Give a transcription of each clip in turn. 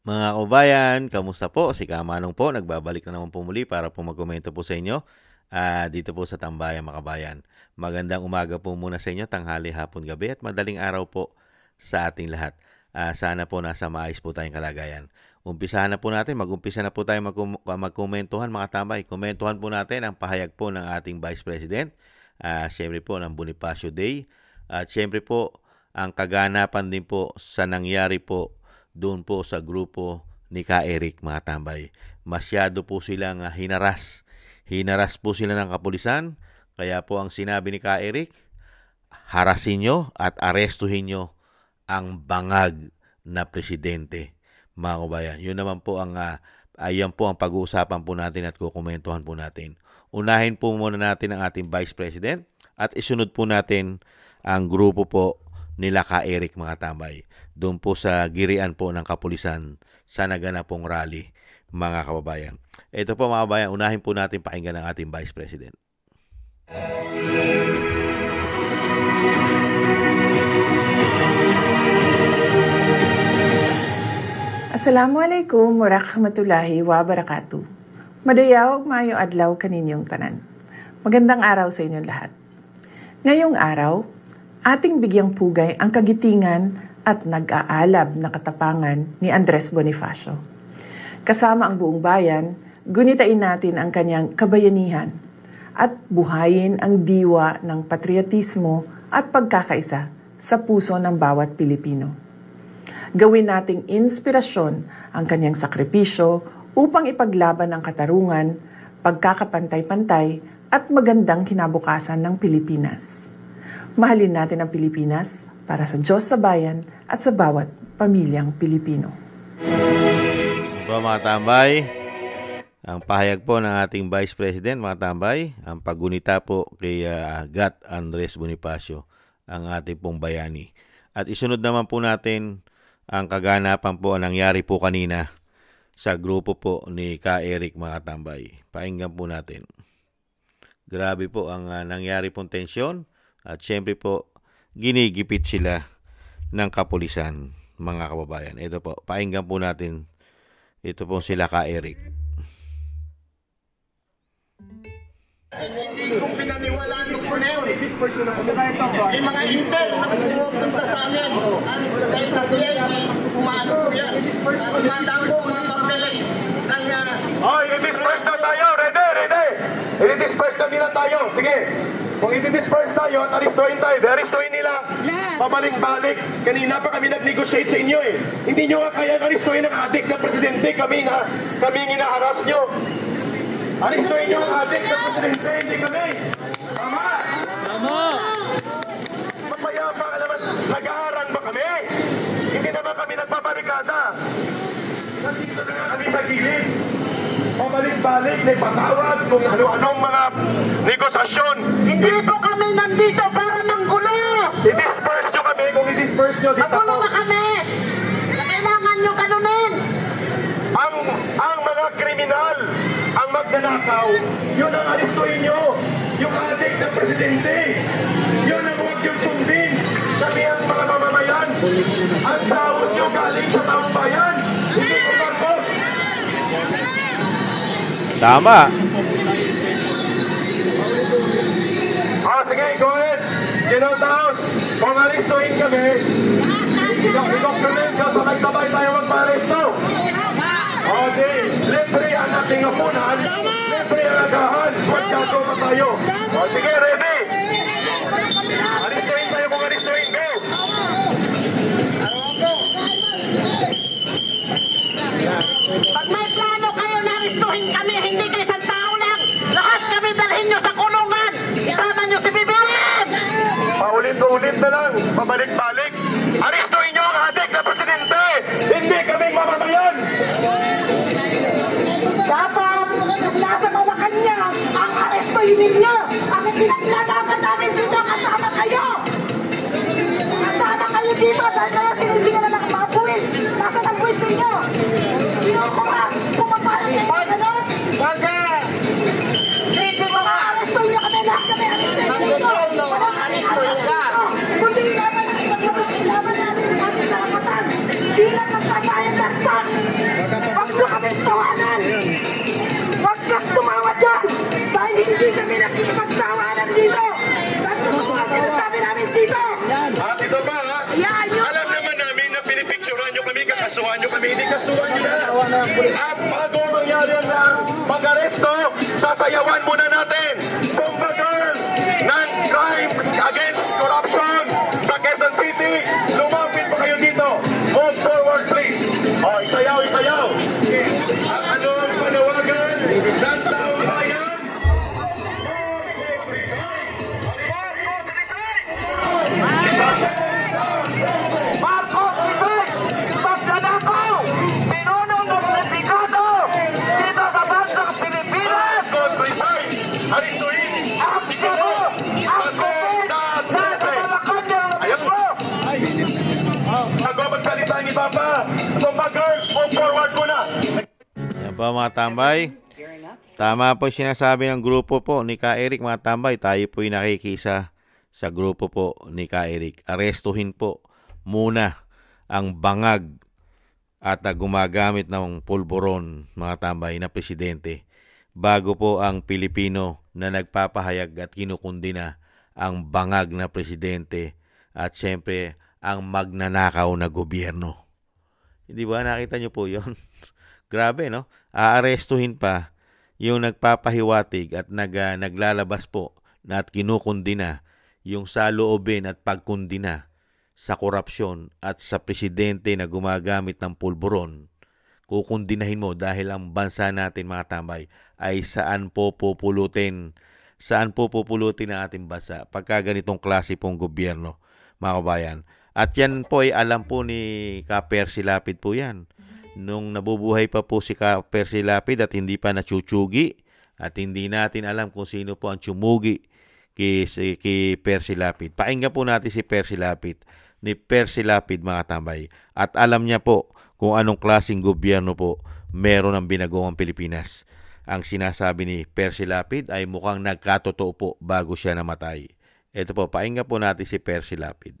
Mga kabayan, kamusta po? Si Kamanong po, nagbabalik na naman po muli para po magkomento po sa inyo dito po sa Tambayan mga kabayan. Magandang umaga po muna sa inyo, tanghali, hapon, gabi at madaling araw po sa ating lahat. Sana po nasa maayos po tayong kalagayan. Umpisahan na po natin, mag-umpisa na po tayo magkomentuhan mga tambay. Komentuhan po natin ang pahayag po ng ating Vice President, siyempre po ng Bonifacio Day. At siyempre po ang kaganapan din po sa nangyari po doon po sa grupo ni Ka Eric mga tambay. Masyado po silang hinaras. Hinaras po sila ng kapulisan. Kaya po ang sinabi ni Ka Eric, harasin nyo at arestuhin nyo ang bangag na presidente mga kabayan. Yun naman po ang ayan po ang pag-uusapan po natin at kukomentuhan po natin. Unahin po muna natin ang ating Vice President at isunod po natin ang grupo po nila Ka Eric mga tambay. Doon po sa girian po ng kapulisan sa naganap pong rally mga kababayan. Ito po mga kababayan, unahin po natin pakinggan ang ating Vice President. Assalamualaikum warahmatullahi wabarakatuh. Madayaw maayo adlaw kaninyong tanan. Magandang araw sa inyong lahat. Ngayong araw, ating bigyang pugay ang kagitingan at nag-aalab na katapangan ni Andres Bonifacio. Kasama ang buong bayan, gunitain natin ang kanyang kabayanihan at buhayin ang diwa ng patriotismo at pagkakaisa sa puso ng bawat Pilipino. Gawin nating inspirasyon ang kanyang sakripisyo upang ipaglaban ang katarungan, pagkakapantay-pantay at magandang kinabukasan ng Pilipinas. Mahalin natin ang Pilipinas para sa Diyos sa bayan at sa bawat pamilyang Pilipino. Mga tambay, ang pahayag po ng ating Vice President, mga tambay, ang paggunita po kay Gat Andres Bonifacio, ang ating pong bayani. At isunod naman po natin ang kaganapan po ang nangyari po kanina sa grupo po ni Ka Eric mga tambay. Pakinggan po natin. Grabe po ang nangyari pong tensyon at syempre po ginigipit sila ng kapulisan mga kababayan. Ito po, pakinggan po natin. Ito po sila Ka Eric. Hindi ko pinaniwalaan ko na yun. Yung mga intel na pumunta sa amin. Dahil sa PIC, kumano ko yan. Kumandang ko mga papeles. Oh, i-disperse na tayo. Ready. I-disperse na nila tayo. Sige. Kung i-disperse tayo at aristuhin tayo, aristuhin nila. Pabalik-balik. Kanina pa kami nag-negotiate sa inyo eh. Hindi nyo nga kaya aristuhin ang adik na presidente. Kami hinaharas nyo. Aristuhin nyo ang adik na presidente, hindi kami. Tama? Tama! Magpayapa ka naman, nag-aharang ba kami? Hindi naman kami nagpaparikada. Nandito na nga kami sa gilid. Pabalik-balik, may patawag kung ano-anong mga negosasyon. Hindi po kami nandito para manggulo. I-disperse nyo kami, kung i-disperse nyo, di tapos. Magulo na kami. Kailangan nyo kanunin. Ang mga kriminal, ang magnanakaw, yun ang aristuhin nyo. Yung adik na presidente, yun ang huwag yung sundin. Kami ang mga mamamayan. Ang sahod nyo galing sa taong bayan. Hindi ko Marcos. Tama. Sige, go ahead. Ginotaos, kung aristuhin kami, i-document ka, sabay-sabay tayo magpa-aristo. Okay, libre ang ating apunan, libre ang agahan, magkagawa pa tayo. Sige, ready? Aristuhin tayo kung aristuhin, go! Pag may plano kayo na aristuhin kami, hindi kayo isang tao lang. Lahat kami dalhin nyo sa kulungan. Isama nyo si BBM! Paulit-ulit na lang, pabalik-balik. Aristuhin nyo ang adik na presidente! Hindi kaming mamamayan! Dapat, nasa mawakan niya, ang arestuhin ninyo. Ang pinaglalaban namin dito, kasama kayo. Kasama kayo dito, dahil kayo sinisingalan ng mga buwis. Nasa ng buwis ninyo. Pinoko nga, pumapalak kayo ng ganon. Dito mga arestuhin nyo kami, lahat kami arestuhin nyo. Walang arestuhin ka. Kundi laban namin ang karapatan bilang nagbabayad ng tax. Kasuhan nyo kami, hindi kasuhan nyo na. At bago mangyari ang pag-aresto, sasayawan muna natin Zumba Girls ng Crime Against Corruption sa Quezon City. Lumapit pa kayo dito. Move forward please. O, isayaw, isayaw. At ano ang panawagan ng taong bayan? Marcos Isay! Magnanakaw! Pinuno ng sindikato dito sa bansang Pilipinas! Marcos resign. Aristuin. Akso mo! Akso mo! Nasa Malacanang Ayun po. Bago magsalita ni Papa, Zumba Girls, move forward muna. Yan po mga tambay. Tama po sinasabi ng grupo po ni Ka Eric mga tambay. Tayo po yung nakikisa sa grupo po ni Ka Eric. Arestuhin po muna ang bangag at gumagamit ng pulburon mga tambay na presidente bago po ang Pilipino na nagpapahayag at kinukundina ang bangag na presidente at siyempre ang magnanakaw na gobyerno. Hindi ba? Nakita nyo po yun? Grabe, no? Aarestuhin pa yung nagpapahiwatig at naglalabas po na at kinukundina yung saloobin at pagkundina sa korupsyon at sa presidente na gumagamit ng pulburon. Kukundinahin mo dahil ang bansa natin mga tambay ay saan po pupulutin ang ating bansa pagka ganitong klase pong gobyerno mga kabayan. At yan po ay alam po ni Ka Percy Lapid po yan. Nung nabubuhay pa po si Ka Percy Lapid at hindi pa nachuchugi at hindi natin alam kung sino po ang tsumugi kay Percy Lapid. Pakinggan po natin si Percy Lapid, ni Percy Lapid mga tambay. At alam niya po kung anong klaseng gobyerno po meron ang binagong Pilipinas. Ang sinasabi ni Percy Lapid ay mukhang nagkatotoo po bago siya namatay. Ito po, pakinggan po natin si Percy Lapid.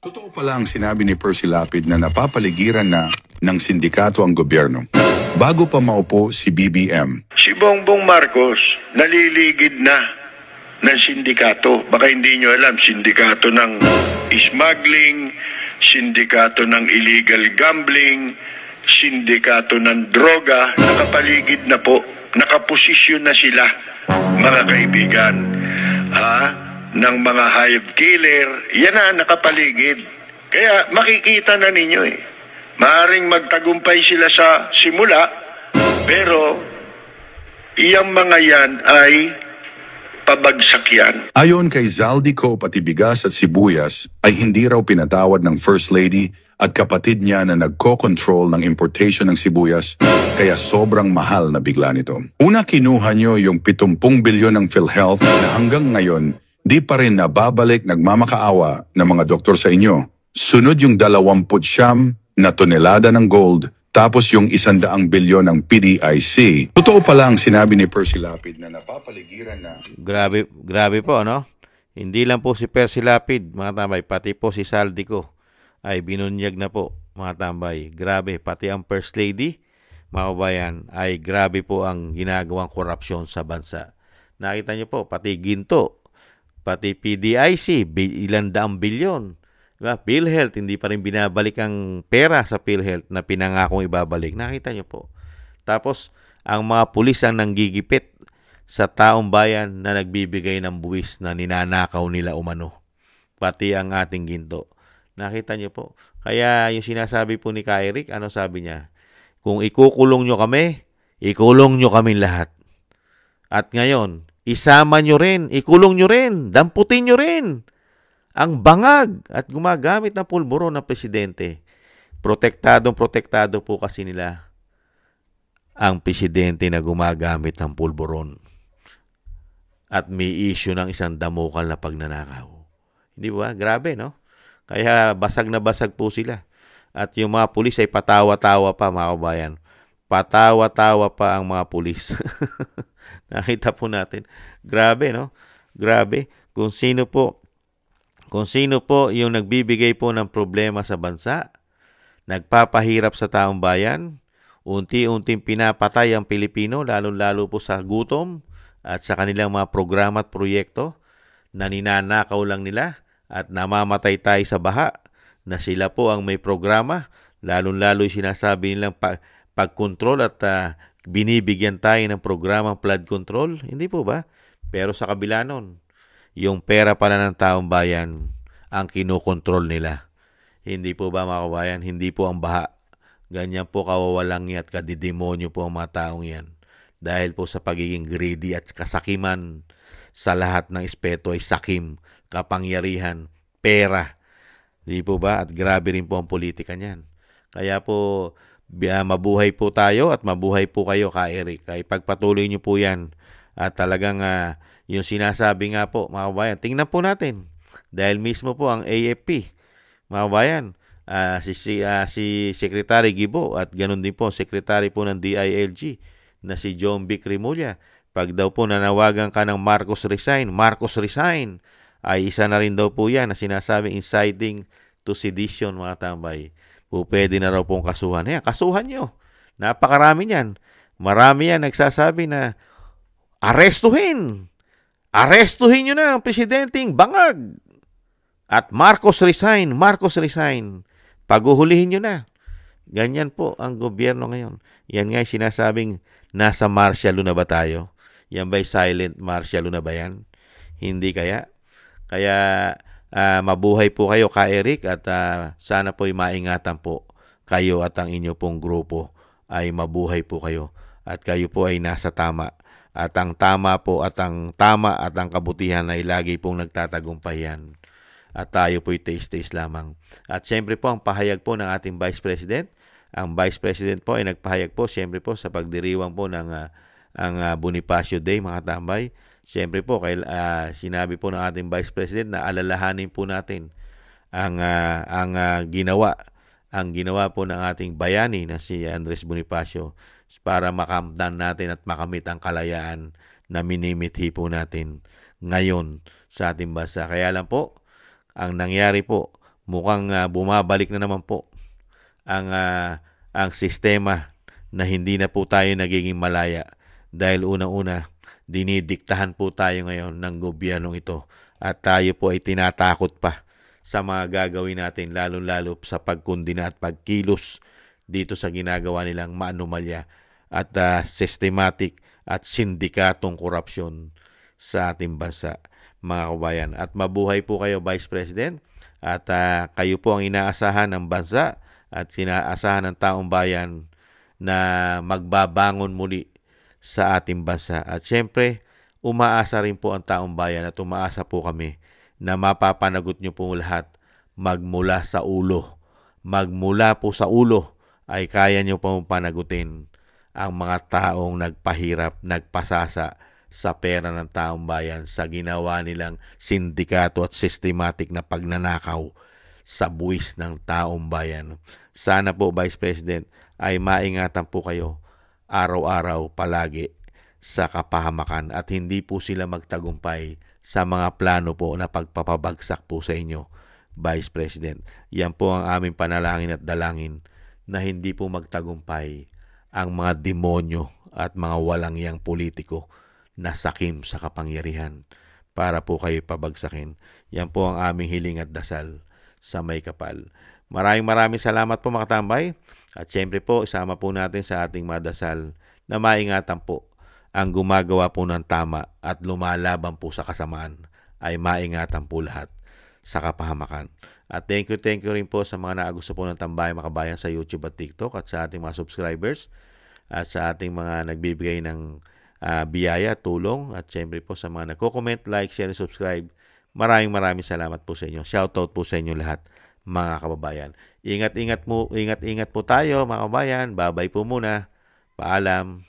Totoo pala ang sinabi ni Percy Lapid na napapaligiran na ng sindikato ang gobyerno. Bago pa maupo si BBM, Si Bongbong Marcos naliligid na ng sindikato. Baka hindi nyo alam, sindikato ng smuggling, sindikato ng illegal gambling, sindikato ng droga, nakapaligid na po, nakaposisyon na sila, mga kaibigan, ng mga hive killer, yan na nakapaligid. Kaya makikita na ninyo Maaring magtagumpay sila sa simula, pero iyang mga yan ay pabagsak yan. ayon kay Zaldico pati bigas at sibuyas ay hindi raw pinatawad ng First Lady at kapatid niya na nagko-control ng importation ng sibuyas kaya sobrang mahal na bigla nito. Una kinuha nyo yung 70 bilyon ng PhilHealth na hanggang ngayon di pa rin nababalik nagmamakaawa ng mga doktor sa inyo. Sunod yung 29 na tonelada ng gold tapos yung 100 bilyon ng PDIC. Totoo pala ang sinabi ni Percy Lapid na napapaligiran na Grabe po, no? Hindi lang po si Percy Lapid, mga tambay, pati po si Zaldico ay binunyag na po, mga tambay. Grabe, pati ang First Lady, mga kabayan, ay grabe po ang ginagawang korupsyon sa bansa. Nakita niyo po, pati Ginto, pati PDIC, ilang daang bilyon. Diba? PhilHealth, hindi pa rin binabalik ang pera sa PhilHealth na pinangakong ibabalik. Nakita niyo po. Tapos, ang mga pulis ang nanggigipit sa taong bayan na nagbibigay ng buwis na ninanakaw nila umano. Pati ang ating Ginto. Nakita niyo po. Kaya yung sinasabi po ni Ka Eric, ano sabi niya? Kung ikukulong nyo kami, ikulong nyo kami lahat. At ngayon, isama nyo rin, ikulong nyo rin, damputin nyo rin ang bangag at gumagamit ng pulburon ng presidente. Protektado po kasi nila ang presidente na gumagamit ng pulburon. At may issue ng isang damukal na pagnanakaw. Hindi ba? Grabe, no? Kaya basag na basag po sila. At yung mga pulis ay patawa-tawa pa, mga kabayan. Patawa-tawa pa ang mga pulis. Nakita po natin. Grabe, no? Grabe. Kung sino po yung nagbibigay po ng problema sa bansa, nagpapahirap sa taong bayan, unti-unting pinapatay ang Pilipino, lalo-lalo po sa gutom at sa kanilang mga programa at proyekto, na ninanakaw lang nila at namamatay tayo sa baha, na sila po ang may programa, lalong-lalo yung sinasabi nilang pag-control at binibigyan tayo ng programang flood control. Hindi po ba? Pero sa kabila nun, yung pera pala ng taong bayan ang kinokontrol nila. Hindi po ba mga kabayan? Hindi po ang baha. Ganyan po kawawalangi at kadidemonyo po ang mga taong yan. Dahil po sa pagiging greedy at kasakiman, sa lahat ng espeto ay sakim, kapangyarihan, pera. Di po ba? At grabe rin po ang politika niyan. Kaya po, mabuhay po tayo at mabuhay po kayo, Ka Eric. Kaya pagpatuloy niyo po yan. At talagang yung sinasabi nga po, mga kabayan, tingnan po natin. Dahil mismo po ang AFP, mga kabayan, si Secretary Gibo at ganun din po, Secretary po ng DILG na si John Vic Rimulya. Pag daw po nanawagan ka ng Marcos resign, ay isa na rin daw po yan na sinasabing inciting to sedition, mga tambay. Po pwede na raw pong kasuhan. Ayan, kasuhan nyo. Napakarami yan. Marami yan nagsasabi na arestuhin nyo na ang presidenteng bangag. At Marcos resign. Paguhulihin nyo na. Ganyan po ang gobyerno ngayon. Yan nga yung sinasabing nasa martial law na ba tayo? Yan ba'y silent martial law na ba yan? Hindi kaya? Kaya mabuhay po kayo, Ka Eric, at sana po'y maingatan po kayo at ang inyo pong grupo ay mabuhay po kayo at kayo po ay nasa tama. At ang tama at ang kabutihan ay lagi pong nagtatagumpay yan. At tayo po'y taste-taste lamang. At siyempre po ang pahayag po ng ating Vice President. Ang Vice President po ay nagpahayag po siyempre po sa pagdiriwang po ng ang Bonifacio Day, mga tambay. Siyempre po, sinabi po ng ating Vice President na alalahanin po natin ang ginawa po ng ating bayani na si Andres Bonifacio para makamtan natin at makamit ang kalayaan na minimithi po natin ngayon sa ating bansa. Kaya lang po, ang nangyari po, mukhang bumabalik na naman po ang sistema na hindi na po tayo nagiging malaya. Dahil unang-una, dinidiktahan po tayo ngayon ng gobyernong ito at tayo po ay tinatakot pa sa mga gagawin natin, lalo-lalo sa pagkundina at pagkilos dito sa ginagawa nilang maanumalya at systematic at sindikatong korupsyon sa ating bansa, mga kabayan. At mabuhay po kayo, Vice President, at kayo po ang inaasahan ng bansa at sinaasahan ng taong bayan na magbabangon muli sa ating bansa. At syempre, umaasa rin po ang taong bayan at umaasa po kami na mapapanagot nyo po lahat magmula sa ulo. Magmula po sa ulo ay kaya nyo po panagutin ang mga taong nagpahirap, nagpasasa sa pera ng taong bayan sa ginawa nilang sindikato at systematic na pagnanakaw sa buwis ng taong bayan. Sana po, Vice President, ay maingatan po kayo araw-araw palagi sa kapahamakan at hindi po sila magtagumpay sa mga plano po na pagpapabagsak po sa inyo, Vice President. Yan po ang aming panalangin at dalangin na hindi po magtagumpay ang mga demonyo at mga walangyang politiko na sakim sa kapangyarihan para po kayo pabagsakin. Yan po ang aming hiling at dasal sa may kapal. Maraming salamat po, mga tambay. At syempre po, isama po natin sa ating madasal na maingatan po ang gumagawa po ng tama at lumalaban po sa kasamaan ay maingatan po lahat sa kapahamakan. At thank you rin po sa mga naagusto po ng Tambayan Mga Kabayan sa YouTube at TikTok at sa ating mga subscribers at sa ating mga nagbibigay ng biyaya, tulong at syempre po sa mga nagko-comment, like, share, subscribe. Maraming salamat po sa inyo. Shoutout po sa inyo lahat, mga kababayan. Ingat po tayo, mga kababayan. Babay po muna. Paalam.